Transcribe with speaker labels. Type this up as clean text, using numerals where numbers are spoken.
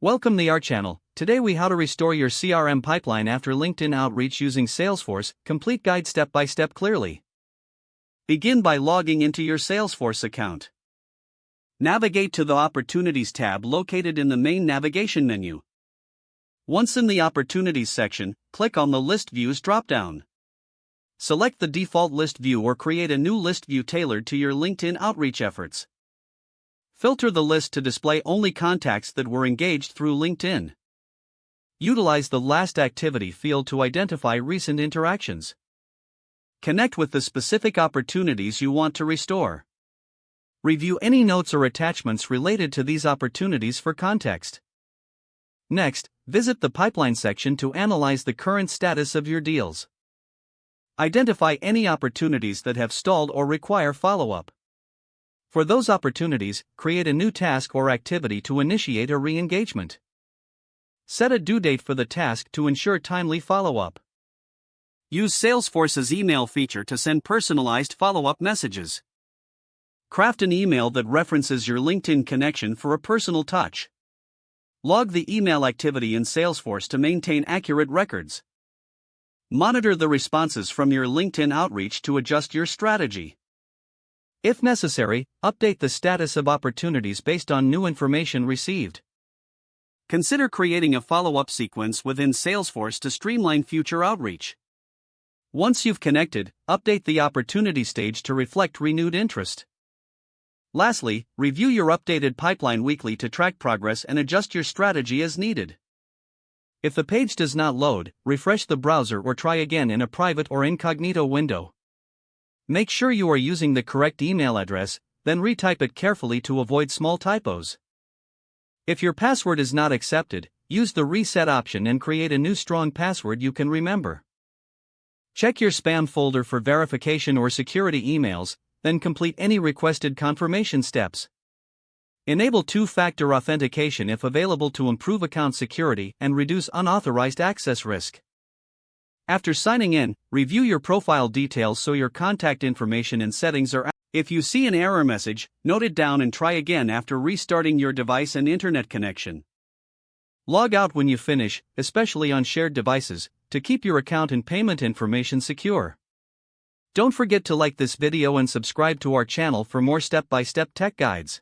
Speaker 1: Welcome to our channel. Today we how to restore your CRM pipeline after LinkedIn outreach using Salesforce. Complete guide step by step clearly. Begin by logging into your Salesforce account. Navigate to the Opportunities tab located in the main navigation menu. Once in the Opportunities section, click on the List Views dropdown. Select the default list view or create a new list view tailored to your LinkedIn outreach efforts. Filter the list to display only contacts that were engaged through LinkedIn. Utilize the Last Activity field to identify recent interactions. Connect with the specific opportunities you want to restore. Review any notes or attachments related to these opportunities for context. Next, visit the Pipeline section to analyze the current status of your deals. Identify any opportunities that have stalled or require follow-up. For those opportunities, create a new task or activity to initiate a re-engagement. Set a due date for the task to ensure timely follow-up. Use Salesforce's email feature to send personalized follow-up messages. Craft an email that references your LinkedIn connection for a personal touch. Log the email activity in Salesforce to maintain accurate records. Monitor the responses from your LinkedIn outreach to adjust your strategy. If necessary, update the status of opportunities based on new information received. Consider creating a follow-up sequence within Salesforce to streamline future outreach. Once you've connected, update the opportunity stage to reflect renewed interest. Lastly, review your updated pipeline weekly to track progress and adjust your strategy as needed. If the page does not load, refresh the browser or try again in a private or incognito window. Make sure you are using the correct email address, then retype it carefully to avoid small typos. If your password is not accepted, use the reset option and create a new strong password you can remember. Check your spam folder for verification or security emails, then complete any requested confirmation steps. Enable two-factor authentication if available to improve account security and reduce unauthorized access risk. After signing in, review your profile details so your contact information and settings are. If you see an error message, note it down and try again after restarting your device and internet connection. Log out when you finish, especially on shared devices, to keep your account and payment information secure. Don't forget to like this video and subscribe to our channel for more step-by-step tech guides.